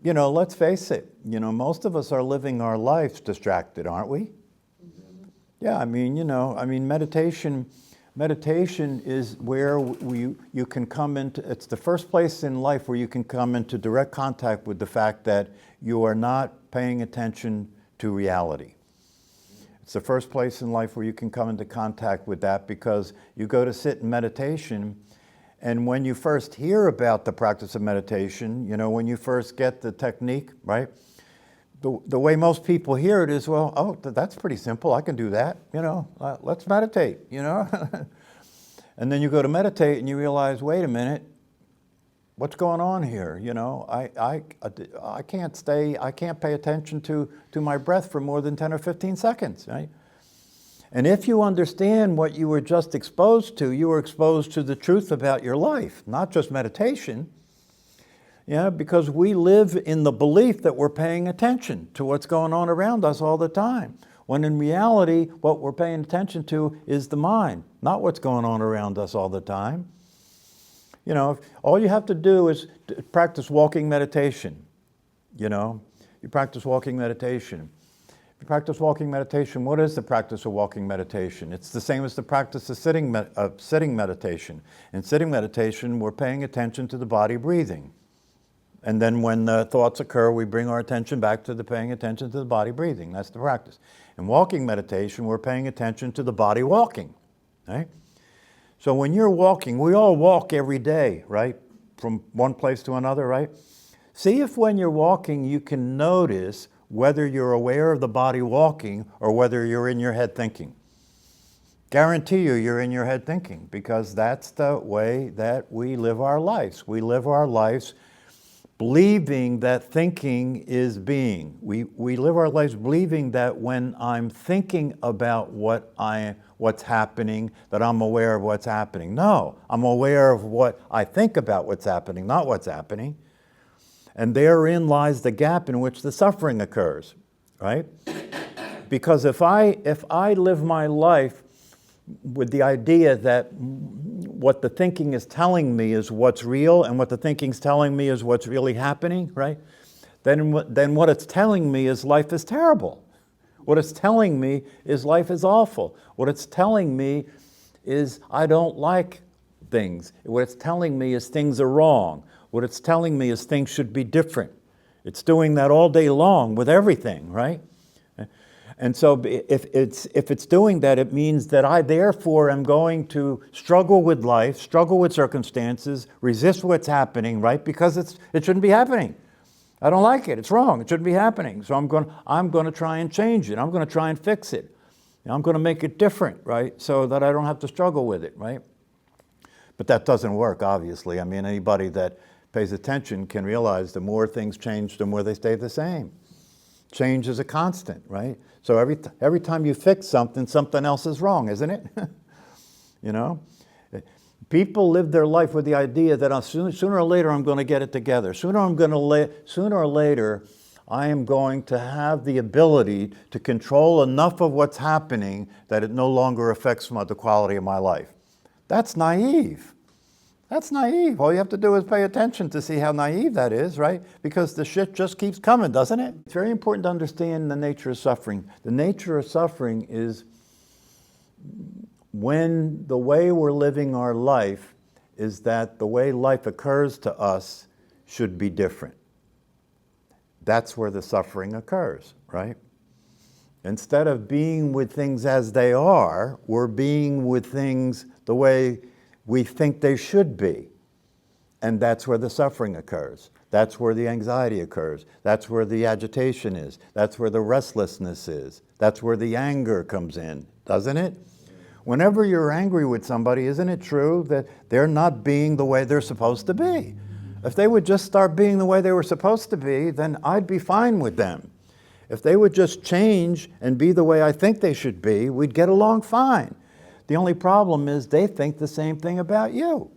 You know, let's face it, you know, most of us are living our lives distracted, aren't we? Yeah, I mean, meditation is where you can come into, it's the first place in life where you can come into direct contact with the fact that you are not paying attention to reality. It's the first place in life where you can come into contact with that, because you go to sit in meditation, and when you first hear about the practice of meditation, you know, when you first get the technique, right? The way most people hear it is, well, oh, that's pretty simple. I can do that. You know, let's meditate, you know. And then you go to meditate and you realize, wait a minute, what's going on here? You know, I can't pay attention to my breath for more than 10 or 15 seconds, right? And if you understand what you were just exposed to, you were exposed to the truth about your life, not just meditation. Yeah, because we live in the belief that we're paying attention to what's going on around us all the time, when in reality, what we're paying attention to is the mind, not what's going on around us all the time. You know, all you have to do is practice walking meditation. You know, you practice walking meditation. If you practice walking meditation, what is the practice of walking meditation? It's the same as the practice of sitting meditation. In sitting meditation, we're paying attention to the body breathing. And then when the thoughts occur, we bring our attention back to the paying attention to the body breathing. That's the practice. In walking meditation, we're paying attention to the body walking, right? So when you're walking, we all walk every day, right? From one place to another, right? See if when you're walking, you can notice whether you're aware of the body walking or whether you're in your head thinking. Guarantee you're in your head thinking, because that's the way that we live our lives. We live our lives believing that thinking is being. We live our lives believing that when I'm thinking about what's happening, that I'm aware of what's happening. No, I'm aware of what I think about what's happening, not what's happening. And therein lies the gap in which the suffering occurs, right? Because if I live my life with the idea that what the thinking is telling me is what's real, and what the thinking's telling me is what's really happening, right? Then what it's telling me is life is terrible. What it's telling me is life is awful. What it's telling me is I don't like things. What it's telling me is things are wrong. What it's telling me is things should be different. It's doing that all day long with everything, right? And so if it's doing that, it means that I therefore am going to struggle with life, struggle with circumstances, resist what's happening, right? Because it shouldn't be happening. I don't like it. It's wrong. It shouldn't be happening. So I'm going to try and change it. I'm going to try and fix it. I'm going to make it different, right? So that I don't have to struggle with it, right? But that doesn't work, obviously. I mean, anybody that pays attention can realize the more things change, the more they stay the same. Change is a constant, right? So every time you fix something, something else is wrong, isn't it? You know? People live their life with the idea that sooner or later I'm going to get it together. Sooner or later I am going to have the ability to control enough of what's happening that it no longer affects the quality of my life. That's naive. That's naive. All you have to do is pay attention to see how naive that is, right? Because the shit just keeps coming, doesn't it? It's very important to understand the nature of suffering. The nature of suffering is when the way we're living our life is that the way life occurs to us should be different. That's where the suffering occurs, right? Instead of being with things as they are, we're being with things the way we think they should be. And that's where the suffering occurs. That's where the anxiety occurs. That's where the agitation is. That's where the restlessness is. That's where the anger comes in, doesn't it? Whenever you're angry with somebody, isn't it true that they're not being the way they're supposed to be? If they would just start being the way they were supposed to be, then I'd be fine with them. If they would just change and be the way I think they should be, we'd get along fine. The only problem is they think the same thing about you.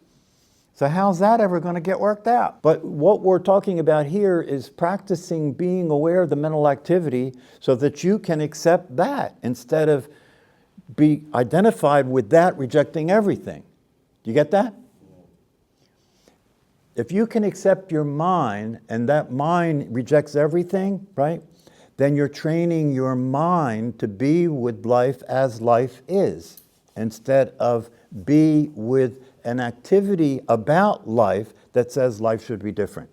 So how's that ever going to get worked out? But what we're talking about here is practicing being aware of the mental activity so that you can accept that instead of be identified with that, rejecting everything. Do you get that? If you can accept your mind and that mind rejects everything, right? Then you're training your mind to be with life as life is, instead of be with an activity about life that says life should be different.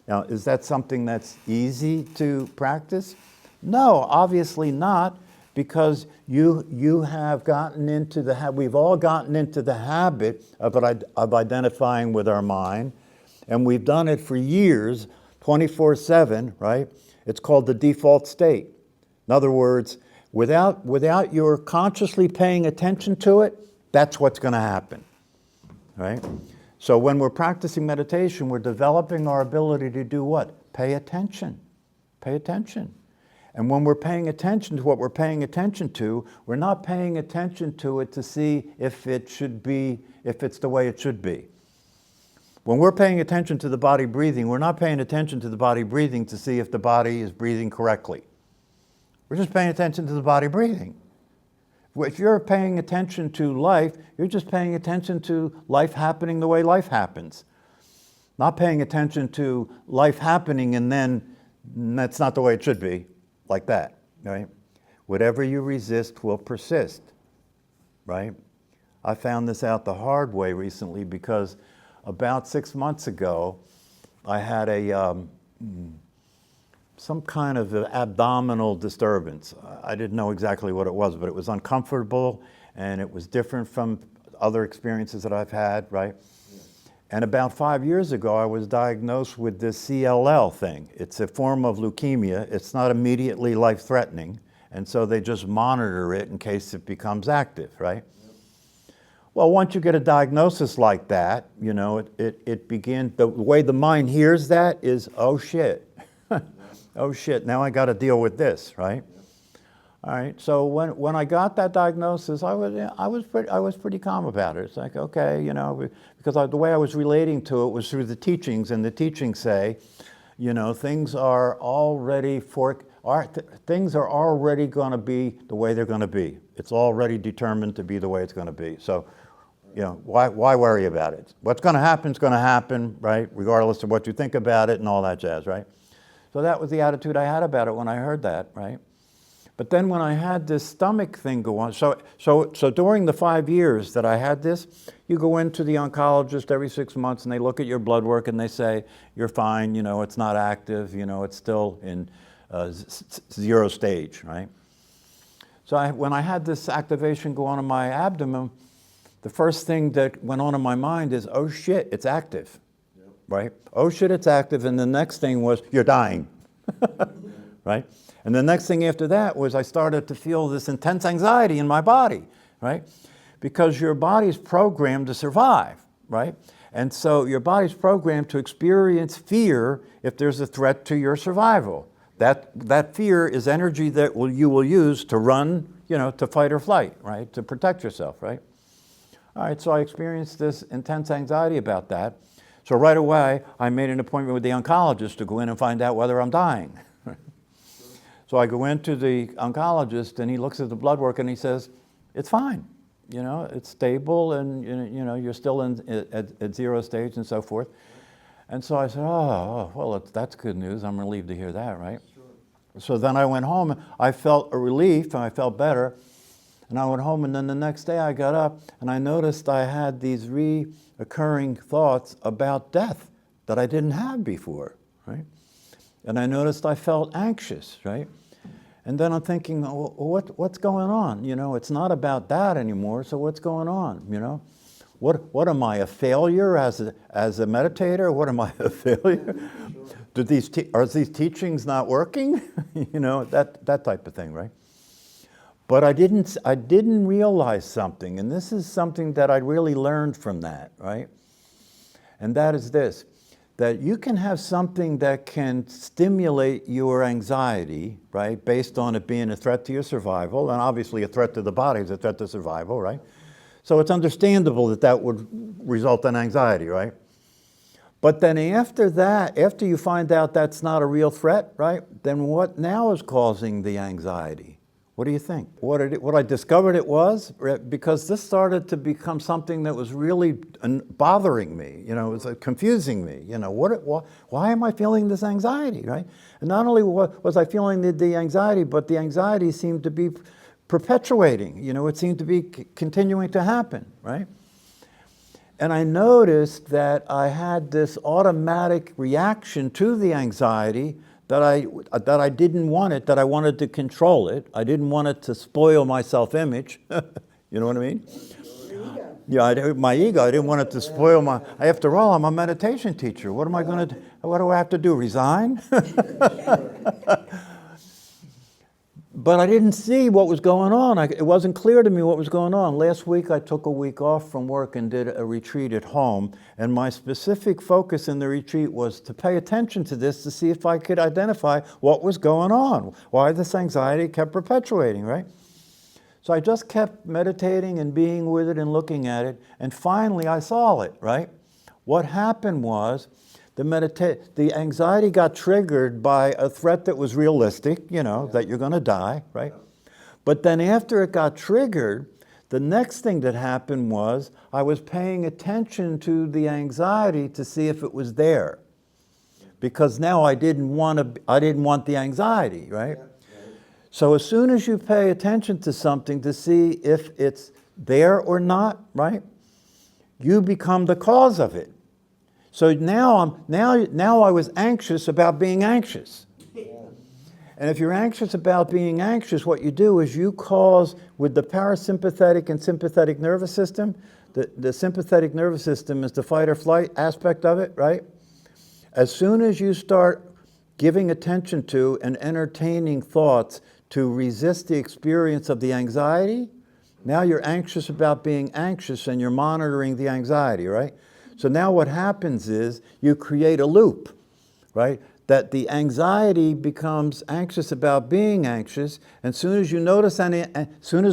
Now, is that something that's easy to practice? No, obviously not, because you have gotten into we've all gotten into the habit of identifying with our mind, and we've done it for years, 24/7, right? It's called the default state. In other words, without your consciously paying attention to it, that's what's going to happen, right? So when we're practicing meditation, we're developing our ability to do what? Pay attention. Pay attention. And when we're paying attention to what we're paying attention to, we're not paying attention to it to see if it's the way it should be. When we're paying attention to the body breathing, we're not paying attention to the body breathing to see if the body is breathing correctly. We're just paying attention to the body breathing. If you're paying attention to life, you're just paying attention to life happening the way life happens. Not paying attention to life happening and then that's not the way it should be, like that, right? Whatever you resist will persist, right? I found this out the hard way recently because about 6 months ago, I had some kind of abdominal disturbance. I didn't know exactly what it was, but it was uncomfortable and it was different from other experiences that I've had, right? And about 5 years ago, I was diagnosed with this CLL thing. It's a form of leukemia. It's not immediately life-threatening, and so they just monitor it in case it becomes active, right? Well, once you get a diagnosis like that, you know, it begins, the way the mind hears that is, oh shit. Oh shit, now I got to deal with this, right? All right, so when I got that diagnosis, I was pretty calm about it. It's like, okay, you know, because the way I was relating to it was through the teachings, and the teachings say, you know, things are already going to be the way they're going to be. It's already determined to be the way it's going to be. So, you know, why worry about it? What's going to happen is going to happen, right? Regardless of what you think about it and all that jazz, right? So that was the attitude I had about it when I heard that, right? But then when I had this stomach thing go on, so during the 5 years that I had this, you go into the oncologist every 6 months and they look at your blood work and they say, you're fine, you know, it's not active, you know, it's still in 0 stage, right? So when I had this activation go on in my abdomen, the first thing that went on in my mind is, oh shit, it's active, right? Oh shit, it's active, and the next thing was, you're dying, right? And the next thing after that was I started to feel this intense anxiety in my body, right? Because your body's programmed to survive, right? And so your body's programmed to experience fear if there's a threat to your survival. That fear is energy that you will use to run, you know, to fight or flight, right? To protect yourself, right? All right, so I experienced this intense anxiety about that. So right away, I made an appointment with the oncologist to go in and find out whether I'm dying. So I go into the oncologist and he looks at the blood work and he says, it's fine, you know, it's stable and you know, you're still at 0 stage and so forth. And so I said, oh well, that's good news. I'm relieved to hear that, right? Sure. So then I went home, I felt a relief and I felt better. And I went home and then the next day I got up and I noticed I had these reoccurring thoughts about death that I didn't have before, right? And I noticed I felt anxious, right? And then I'm thinking, well, what's going on? You know, it's not about that anymore, so what's going on, you know? What am I, a failure as a meditator? What am I, a failure? Are these teachings not working? You know, that type of thing, right? But I didn't realize something, and this is something that I really learned from that, right? And that is this, that you can have something that can stimulate your anxiety, right, based on it being a threat to your survival, and obviously a threat to the body is a threat to survival, right? So it's understandable that that would result in anxiety, right? But then after that, after you find out that's not a real threat, right, then what now is causing the anxiety? What do you think? What I discovered it was, because this started to become something that was really bothering me, it was confusing me, why am I feeling this anxiety, right? And not only was I feeling the anxiety, but the anxiety seemed to be perpetuating, it seemed to be continuing to happen, right? And I noticed that I had this automatic reaction to the anxiety that I didn't want it, that I wanted to control it. I didn't want it to spoil my self-image. You know what I mean? Yeah, my ego. I didn't want it to spoil my. After all, I'm a meditation teacher. What am I going to? What do I have to do? Resign? But I didn't see what was going on. It wasn't clear to me what was going on. Last week I took a week off from work and did a retreat at home. And my specific focus in the retreat was to pay attention to this to see if I could identify what was going on, why this anxiety kept perpetuating, right? So I just kept meditating and being with it and looking at it. And finally I saw it, right? What happened was, the anxiety got triggered by a threat that was realistic, that you're going to die, right? But then after it got triggered, the next thing that happened was I was paying attention to the anxiety to see if it was there. Because now I didn't want the anxiety, right? So as soon as you pay attention to something to see if it's there or not, right? You become the cause of it. So now I was anxious about being anxious. And if you're anxious about being anxious, what you do is you cause, with the parasympathetic and sympathetic nervous system, the sympathetic nervous system is the fight or flight aspect of it, right? As soon as you start giving attention to and entertaining thoughts to resist the experience of the anxiety, now you're anxious about being anxious and you're monitoring the anxiety, right? So now what happens is you create a loop, right? That the anxiety becomes anxious about being anxious, and as soon as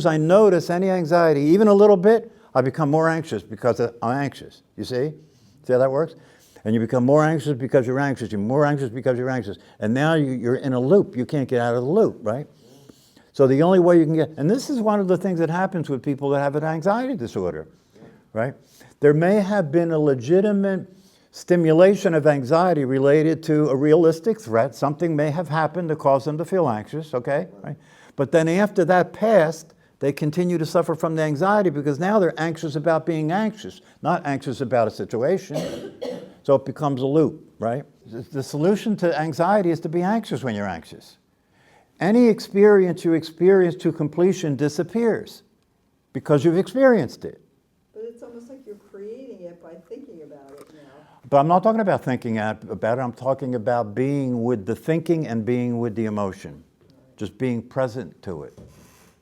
I notice any anxiety, even a little bit, I become more anxious because I'm anxious. You see? See how that works? And you become more anxious because you're anxious. You're more anxious because you're anxious. And now you're in a loop. You can't get out of the loop, right? So the only way you can get, and this is one of the things that happens with people that have an anxiety disorder, right? There may have been a legitimate stimulation of anxiety related to a realistic threat. Something may have happened to cause them to feel anxious, okay? Right? But then after that passed, they continue to suffer from the anxiety because now they're anxious about being anxious, not anxious about a situation. So it becomes a loop, right? The solution to anxiety is to be anxious when you're anxious. Any experience you experience to completion disappears because you've experienced it. It's almost like you're creating it by thinking about it now. But I'm not talking about thinking about it. I'm talking about being with the thinking and being with the emotion. Just being present to it.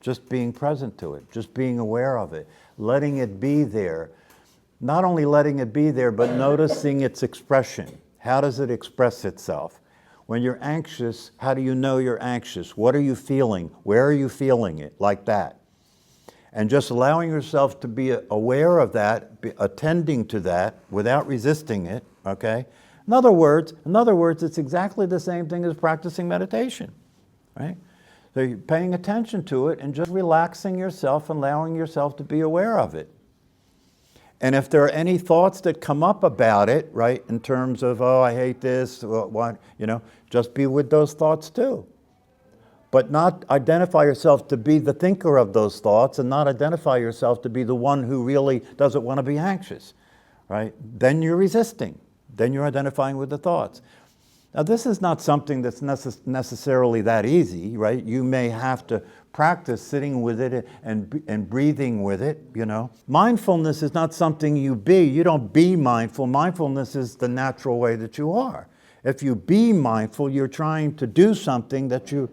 Just being present to it. Just being aware of it. Letting it be there. Not only letting it be there, but noticing its expression. How does it express itself? When you're anxious, how do you know you're anxious? What are you feeling? Where are you feeling it? Like that. And just allowing yourself to be aware of that, attending to that without resisting it, okay? In other words, it's exactly the same thing as practicing meditation, right? So you're paying attention to it and just relaxing yourself and allowing yourself to be aware of it. And if there are any thoughts that come up about it, right, in terms of, oh, I hate this, what, just be with those thoughts too. But not identify yourself to be the thinker of those thoughts and not identify yourself to be the one who really doesn't want to be anxious, right? Then you're resisting. Then you're identifying with the thoughts. Now, this is not something that's necessarily that easy, right? You may have to practice sitting with it and breathing with it, Mindfulness is not something you be. You don't be mindful. Mindfulness is the natural way that you are. If you be mindful, you're trying to do something that you're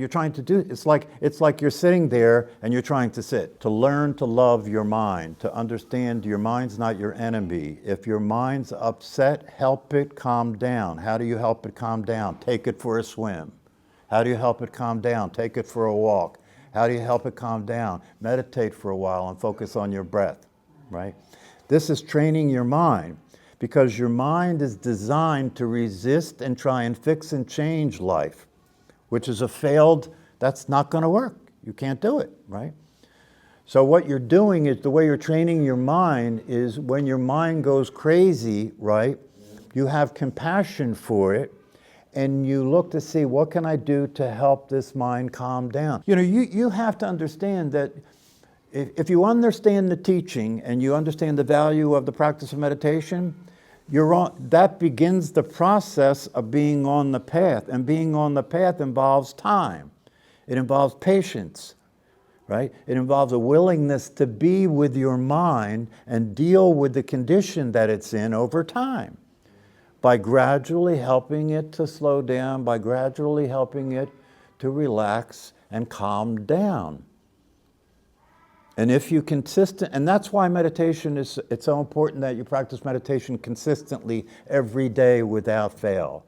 trying to do. It's like you're sitting there and you're trying to sit, to learn to love your mind, to understand your mind's not your enemy. If your mind's upset, help it calm down. How do you help it calm down? Take it for a swim. How do you help it calm down? Take it for a walk. How do you help it calm down? Meditate for a while and focus on your breath, right? This is training your mind because your mind is designed to resist and try and fix and change life, which is a failed That's not going to work. You can't do it, right? So what you're doing is, the way you're training your mind is, when your mind goes crazy, right, you have compassion for it, and you look to see, what can I do to help this mind calm down? You know, you have to understand that if you understand the teaching and you understand the value of the practice of meditation, that begins the process of being on the path. And being on the path involves time. It involves patience, right? It involves a willingness to be with your mind and deal with the condition that it's in over time, by gradually helping it to slow down, by gradually helping it to relax and calm down. And if you and that's why meditation it's so important that you practice meditation consistently every day without fail.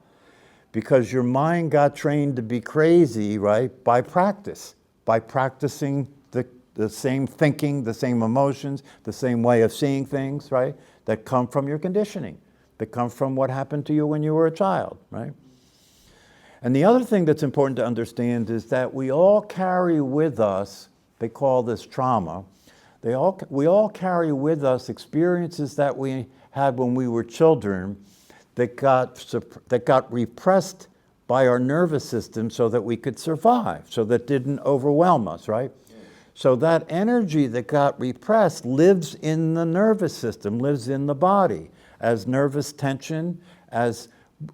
Because your mind got trained to be crazy, right, by practice, by practicing the same thinking, the same emotions, the same way of seeing things, right, that come from your conditioning, that come from what happened to you when you were a child, right? And the other thing that's important to understand is that we all carry with us, they call this trauma, we all carry with us experiences that we had when we were children that got repressed by our nervous system so that we could survive, so that didn't overwhelm us, right? So that energy that got repressed lives in the nervous system, lives in the body, as nervous tension, as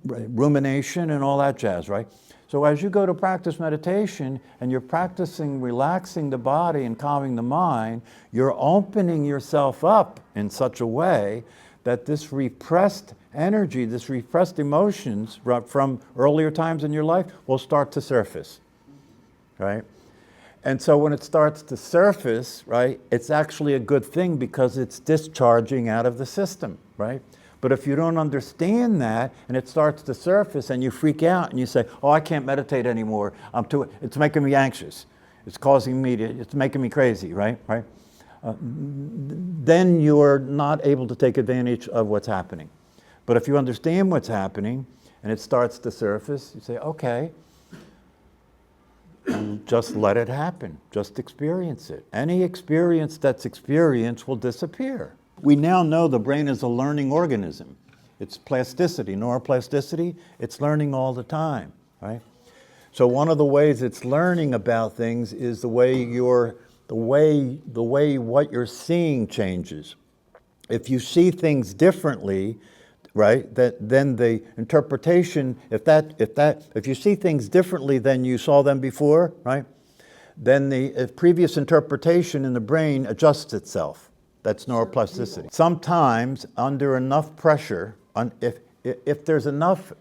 rumination and all that jazz, right? So as you go to practice meditation and you're practicing relaxing the body and calming the mind, you're opening yourself up in such a way that this repressed energy, this repressed emotions from earlier times in your life will start to surface, right? And so when it starts to surface, right, it's actually a good thing because it's discharging out of the system, right? But if you don't understand that and it starts to surface and you freak out and you say, oh, I can't meditate anymore, it's making me anxious, it's making me crazy, right? Then you're not able to take advantage of what's happening. But if you understand what's happening and it starts to surface, you say, okay, and just let it happen. Just experience it. Any experience that's experienced will disappear. We now know the brain is a learning organism. It's plasticity, neuroplasticity. It's learning all the time, right? So one of the ways it's learning about things is the way what you're seeing changes. If you see things differently, right, then the interpretation, if you see things differently than you saw them before, right, then the previous interpretation in the brain adjusts itself. That's neuroplasticity. Sometimes under enough pressure, if there's enough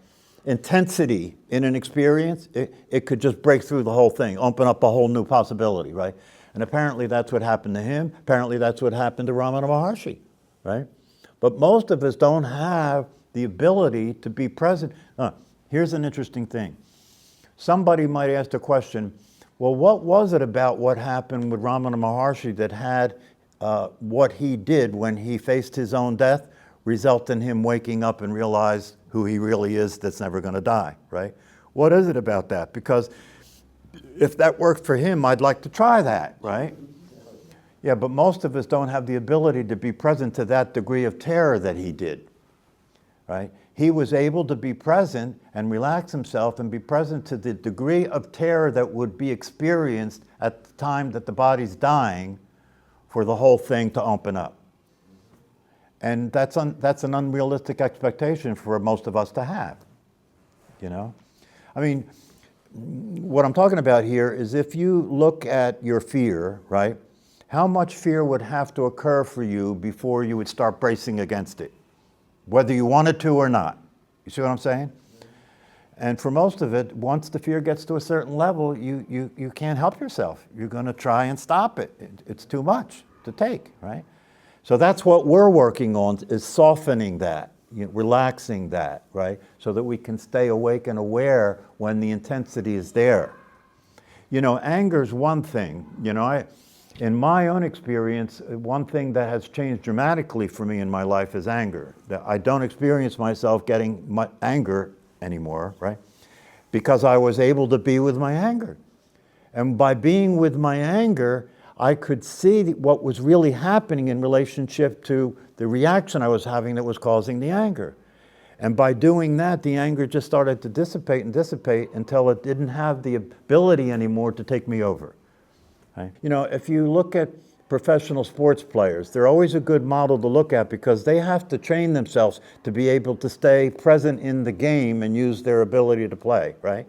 intensity in an experience, it could just break through the whole thing, open up a whole new possibility, right? And apparently that's what happened to him. Apparently that's what happened to Ramana Maharshi, right? But most of us don't have the ability to be present. Here's an interesting thing. Somebody might ask the question, well, what was it about what happened with Ramana Maharshi that had what he did when he faced his own death result in him waking up and realize who he really is that's never going to die, right? What is it about that? Because if that worked for him, I'd like to try that, right? Yeah, but most of us don't have the ability to be present to that degree of terror that he did, right? He was able to be present and relax himself and be present to the degree of terror that would be experienced at the time that the body's dying for the whole thing to open up. And that's an unrealistic expectation for most of us to have, you know? I mean, what I'm talking about here is if you look at your fear, right? How much fear would have to occur for you before you would start bracing against it, whether you wanted to or not? You see what I'm saying? And for most of it, once the fear gets to a certain level, you can't help yourself. You're going to try and stop it. It's too much to take, right? So that's what we're working on, is softening that, relaxing that, right? So that we can stay awake and aware when the intensity is there. You know, anger is one thing. You know, in my own experience, one thing that has changed dramatically for me in my life is anger. That I don't experience myself getting much anger anymore, right? Because I was able to be with my anger. And by being with my anger, I could see what was really happening in relationship to the reaction I was having that was causing the anger. And by doing that, the anger just started to dissipate and dissipate until it didn't have the ability anymore to take me over. Right? You know, if you look at professional sports players, they're always a good model to look at because they have to train themselves to be able to stay present in the game and use their ability to play, right?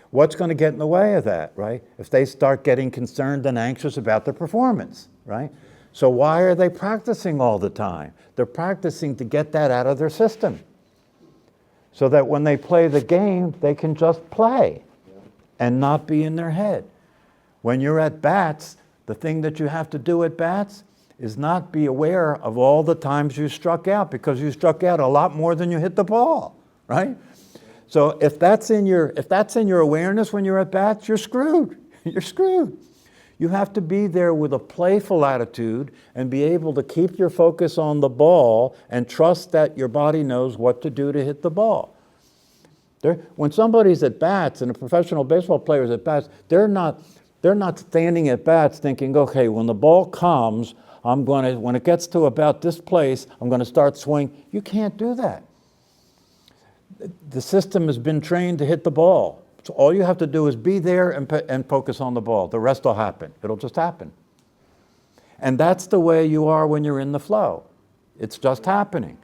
What's going to get in the way of that, right? If they start getting concerned and anxious about their performance, right? So why are they practicing all the time? They're practicing to get that out of their system, so that when they play the game, they can just play and not be in their head. When you're at bats, the thing that you have to do at bats is not be aware of all the times you struck out, because you struck out a lot more than you hit the ball, right? So if that's in your awareness when you're at bats, you're screwed. You're screwed. You have to be there with a playful attitude and be able to keep your focus on the ball and trust that your body knows what to do to hit the ball. When somebody's at bats and a professional baseball player is at bats, they're not standing at bats thinking, okay, when the ball comes, when it gets to about this place, I'm going to start swinging. You can't do that. The system has been trained to hit the ball. So all you have to do is be there and focus on the ball. The rest will happen. It'll just happen. And that's the way you are when you're in the flow. It's just happening.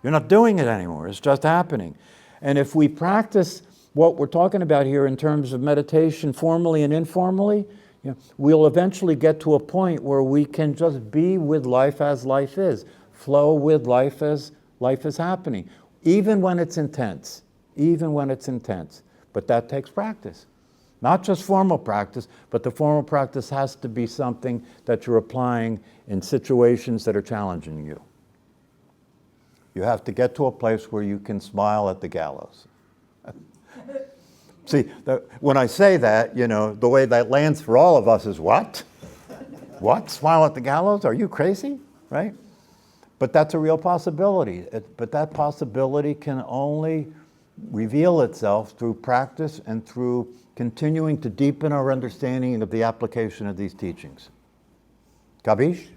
You're not doing it anymore. It's just happening. And if we practice what we're talking about here in terms of meditation formally and informally, we'll eventually get to a point where we can just be with life as life is, flow with life as life is happening, even when it's intense, But that takes practice. Not just formal practice, but the formal practice has to be something that you're applying in situations that are challenging you. You have to get to a place where you can smile at the gallows. See, when I say that, the way that lands for all of us is what? What? Smile at the gallows? Are you crazy? Right? But that's a real possibility. But that possibility can only reveal itself through practice and through continuing to deepen our understanding of the application of these teachings. Kabish?